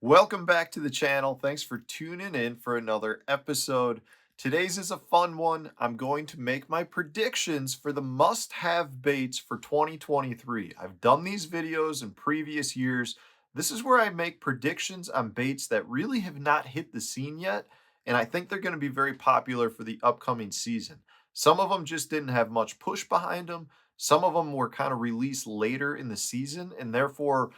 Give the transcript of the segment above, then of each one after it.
Welcome back to the channel. Thanks for tuning in for another episode. Today's is a fun one. I'm going to make my predictions for the must-have baits for 2023. I've done these videos in previous years. This is where I make predictions on baits that really have not hit the scene yet, and I think they're going to be very popular for the upcoming season. Some of them just didn't have much push behind them. Some of them were kind of released later in the season, and therefore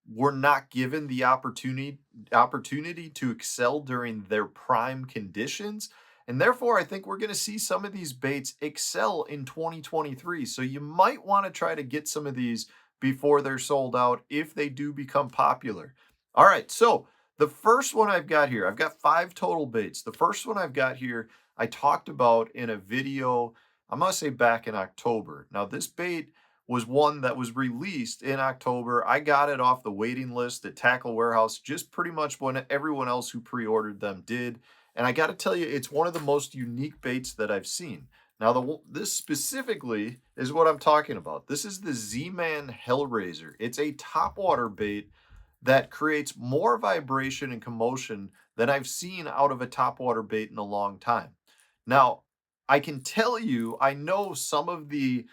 were not given the opportunity to excel during their prime conditions. And therefore, I think we're going to see some of these baits excel in 2023. So you might want to try to get some of these before they're sold out if they do become popular. All right, so the first one I've got here, I've got 5 total baits. The first one I've got here, I talked about in a video, I'm going to say back in October. Now, this bait was one that was released in October. I got it off the waiting list at Tackle Warehouse, just pretty much when everyone else who pre-ordered them did. And I got to tell you, it's one of the most unique baits that I've seen. Now, this specifically is what I'm talking about. This is the Z-Man Hellraiser. It's a topwater bait that creates more vibration and commotion than I've seen out of a topwater bait in a long time. Now, I can tell you, I know some of the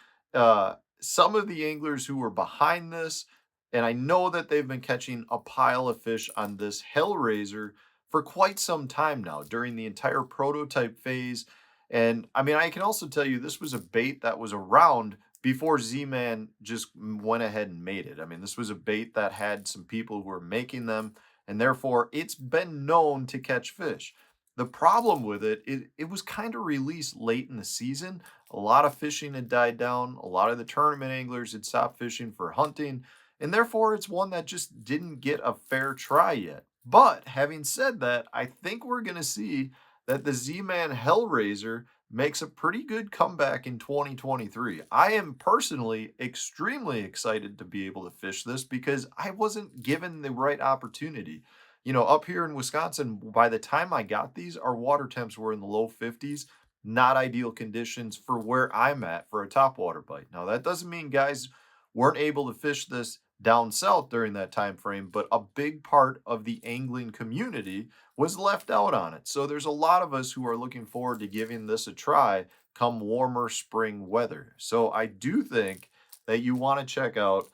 anglers who were behind this, and I know that they've been catching a pile of fish on this Hellraiser for quite some time now during the entire prototype phase. And I mean, I can also tell you this was a bait that was around before Z-Man just went ahead and made it. I mean, this was a bait that had some people who were making them, and therefore it's been known to catch fish. The problem with it was kind of released late in the season. A lot of fishing had died down. A lot of the tournament anglers had stopped fishing for hunting, and therefore it's one that just didn't get a fair try yet. But having said that, I think we're going to see that the Z-Man Hellraiser makes a pretty good comeback in 2023. I am personally extremely excited to be able to fish this because I wasn't given the right opportunity. You know, up here in Wisconsin, by the time I got these, our water temps were in the low 50s. Not ideal conditions for where I'm at for a topwater bite. Now, that doesn't mean guys weren't able to fish this down south during that time frame, but a big part of the angling community was left out on it. So there's a lot of us who are looking forward to giving this a try come warmer spring weather. So I do think that you want to check out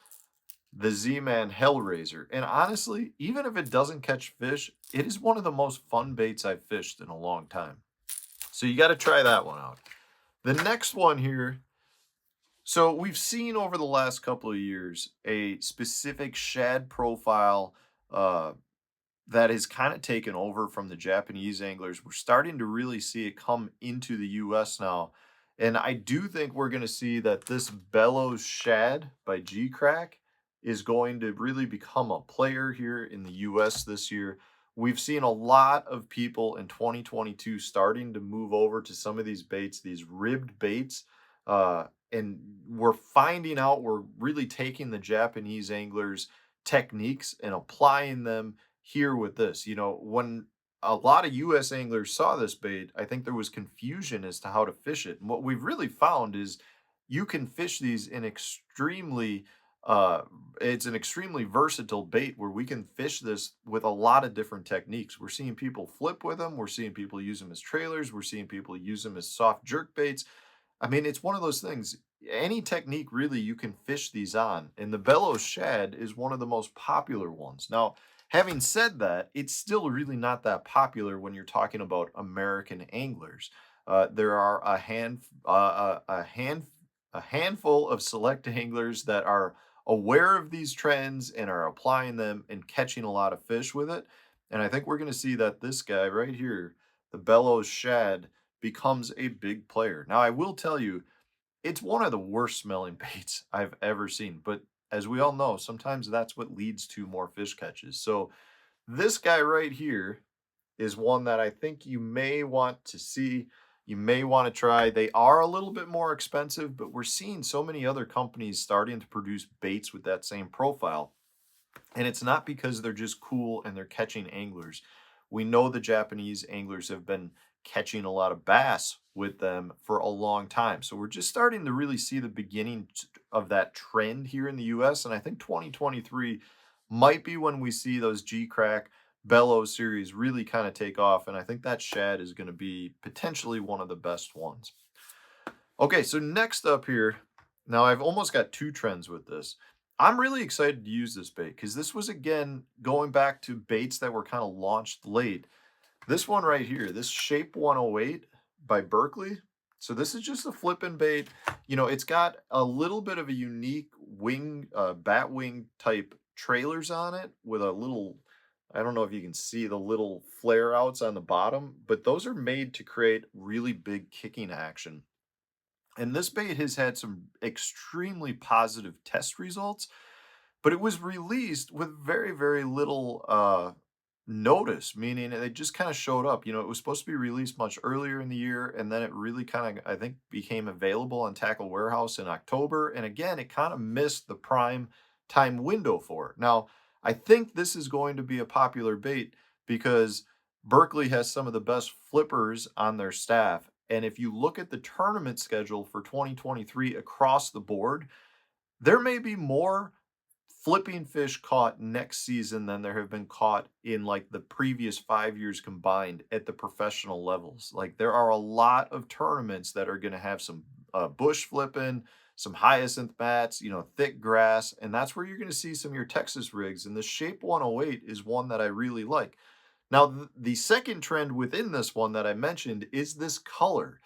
the Z-Man Hellraiser. And honestly, even if it doesn't catch fish, it is one of the most fun baits I've fished in a long time. So you got to try that one out. The next one here. So we've seen over the last couple of years a specific shad profile that has kind of taken over from the Japanese anglers. We're starting to really see it come into the US now. And I do think we're going to see that this Bellows Shad by G Crack is going to really become a player here in the US this year. We've seen a lot of people in 2022 starting to move over to some of these baits, these ribbed baits. And we're finding out we're really taking the Japanese anglers' techniques and applying them here with this. You know, when a lot of US anglers saw this bait, I think there was confusion as to how to fish it. And what we've really found is you can fish these in uh it's an extremely versatile bait where we can fish this with a lot of different techniques. We're seeing people flip with them, we're seeing people use them as trailers, we're seeing people use them as soft jerk baits. I mean, it's one of those things. Any technique really you can fish these on, and the Bellows Shad is one of the most popular ones. Now, having said that, it's still really not that popular when you're talking about American anglers. There are a handful of select anglers that are aware of these trends and are applying them and catching a lot of fish with it. And I think we're going to see that this guy right here, the Bellows Shad, becomes a big player. Now, I will tell you, it's one of the worst smelling baits I've ever seen, but as we all know, sometimes that's what leads to more fish catches. So this guy right here is one that I think you may want to see. You may want to try. They are a little bit more expensive, but we're seeing so many other companies starting to produce baits with that same profile. And it's not because they're just cool and they're catching anglers. We know the Japanese anglers have been catching a lot of bass with them for a long time. So we're just starting to really see the beginning of that trend here in the US. And I think 2023 might be when we see those G Crack Bellows series really kind of take off, and I think that Shad is going to be potentially one of the best ones. Okay, so next up here, now I've almost got two trends with this. I'm really excited to use this bait because this was, again, going back to baits that were kind of launched late. This one right here, this Shape 108 by Berkley. So this is just a flipping bait. You know, it's got a little bit of a unique wing, bat wing type trailers on it with a little, I don't know if you can see the little flare outs on the bottom, but those are made to create really big kicking action. And this bait has had some extremely positive test results, but it was released with very, very little notice, meaning they just kind of showed up. You know, it was supposed to be released much earlier in the year, and then it really kind of, I think, became available on Tackle Warehouse in October. And again, it kind of missed the prime time window for it. Now, I think this is going to be a popular bait because Berkeley has some of the best flippers on their staff. And if you look at the tournament schedule for 2023 across the board, there may be more flipping fish caught next season than there have been caught in like the previous 5 years combined at the professional levels. Like there are a lot of tournaments that are going to have some bush flipping, some hyacinth bats, you know, thick grass, and that's where you're going to see some of your Texas rigs. And the Shape 108 is one that I really like. Now, the second trend within this one that I mentioned is this color.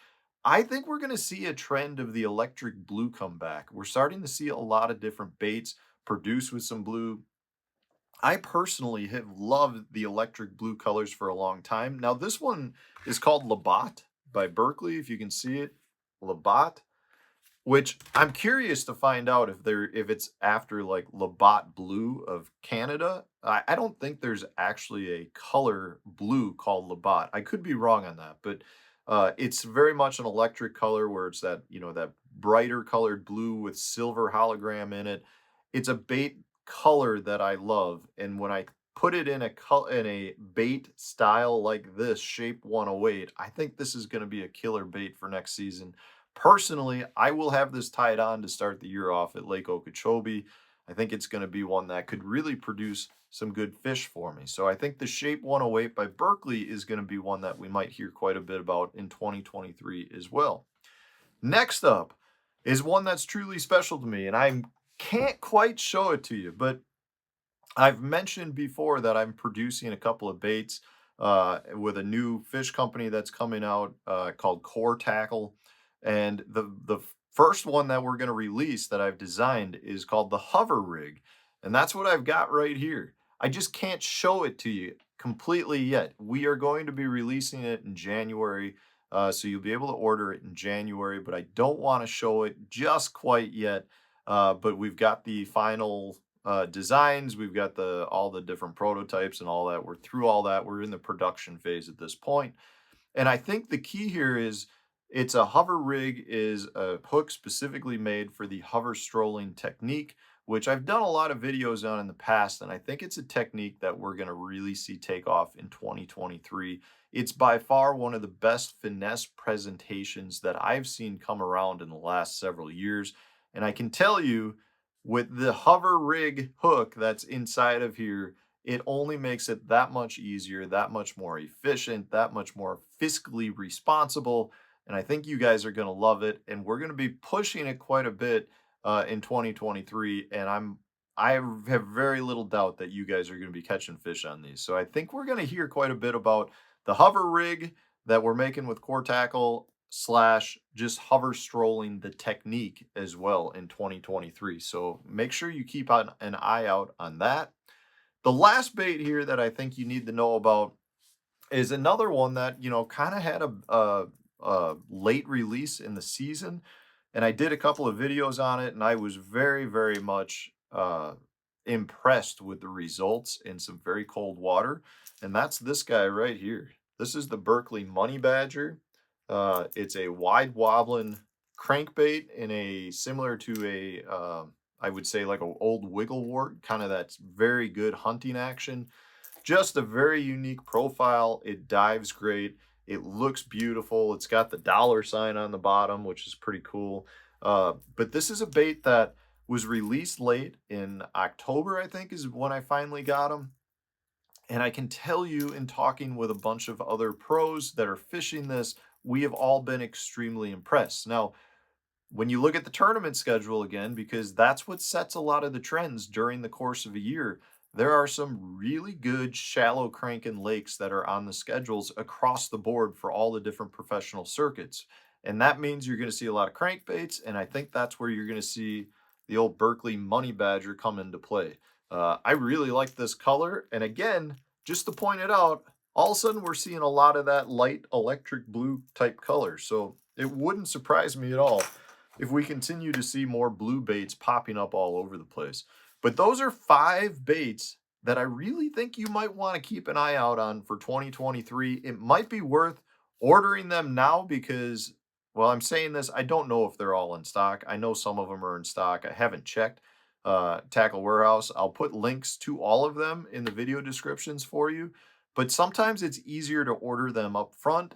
I think we're going to see a trend of the electric blue come back. We're starting to see a lot of different baits produced with some blue. I personally have loved the electric blue colors for a long time. Now, this one is called Labatt by Berkeley, if you can see it. Labatt, which I'm curious to find out if it's after like Labatt Blue of Canada. I don't think there's actually a color blue called Labatt. I could be wrong on that, but it's very much an electric color where it's that, you know, that brighter colored blue with silver hologram in it. It's a bait color that I love, and when I put it in a bait style like this, Shape 108, I think this is going to be a killer bait for next season. Personally, I will have this tied on to start the year off at Lake Okeechobee. I think it's going to be one that could really produce some good fish for me. So I think the Shape 108 by Berkeley is going to be one that we might hear quite a bit about in 2023 as well. Next up is one that's truly special to me, and I can't quite show it to you, but I've mentioned before that I'm producing a couple of baits with a new fish company that's coming out called Core Tackle. And the first one that we're going to release that I've designed is called the Hover Rig. And that's what I've got right here. I just can't show it to you completely yet. We are going to be releasing it in January. So you'll be able to order it in January, but I don't want to show it just quite yet. But we've got the final designs, we've got all the different prototypes and all that. We're through all that. We're in the production phase at this point. And I think the key here is it's a hover rig is a hook specifically made for the hover strolling technique, which I've done a lot of videos on in the past, and I think it's a technique that we're going to really see take off in 2023. It's by far one of the best finesse presentations that I've seen come around in the last several years. And I can tell you, with the hover rig hook that's inside of here, it only makes it that much easier, that much more efficient, that much more fiscally responsible. And I think you guys are going to love it. And we're going to be pushing it quite a bit in 2023. And I have very little doubt that you guys are going to be catching fish on these. So I think we're going to hear quite a bit about the hover rig that we're making with Core Tackle slash just hover strolling the technique as well in 2023. So make sure you keep an eye out on that. The last bait here that I think you need to know about is another one that, you know, kind of had a late release in the season. And I did a couple of videos on it, and I was very, very much impressed with the results in some very cold water. And that's this guy right here. This is the Berkley Money Badger. It's a wide wobbling crankbait in a similar to a I would say like an old wigglewort, kind of that's very good hunting action. Just a very unique profile. It dives great. It looks beautiful. It's got the dollar sign on the bottom, which is pretty cool. But this is a bait that was released late in October, I think, is when I finally got them. And I can tell you, in talking with a bunch of other pros that are fishing this, we have all been extremely impressed. Now, when you look at the tournament schedule again, because that's what sets a lot of the trends during the course of a year, there are some really good shallow cranking lakes that are on the schedules across the board for all the different professional circuits. And that means you're going to see a lot of crankbaits. And I think that's where you're going to see the old Berkley Money Badger come into play. I really like this color. And again, just to point it out, all of a sudden we're seeing a lot of that light electric blue type color. So it wouldn't surprise me at all if we continue to see more blue baits popping up all over the place. But those are 5 baits that I really think you might want to keep an eye out on for 2023. It might be worth ordering them now because, well, I'm saying this, I don't know if they're all in stock. I know some of them are in stock. I haven't checked Tackle Warehouse. I'll put links to all of them in the video descriptions for you. But sometimes it's easier to order them up front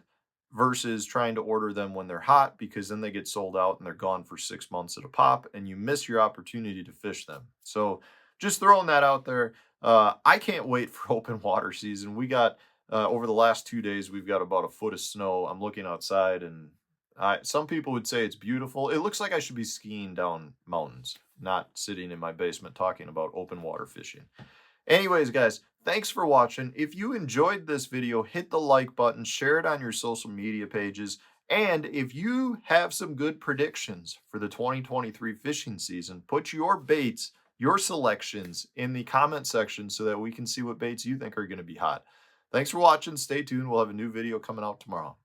versus trying to order them when they're hot, because then they get sold out and they're gone for 6 months at a pop and you miss your opportunity to fish them. So just throwing that out there. I can't wait for open water season. We got over the last 2 days, we've got about a foot of snow. I'm looking outside and some people would say it's beautiful. It looks like I should be skiing down mountains, not sitting in my basement talking about open water fishing. Anyways, guys, thanks for watching. If you enjoyed this video, hit the like button, share it on your social media pages, and if you have some good predictions for the 2023 fishing season, put your baits, your selections in the comment section so that we can see what baits you think are going to be hot. Thanks for watching. Stay tuned. We'll have a new video coming out tomorrow.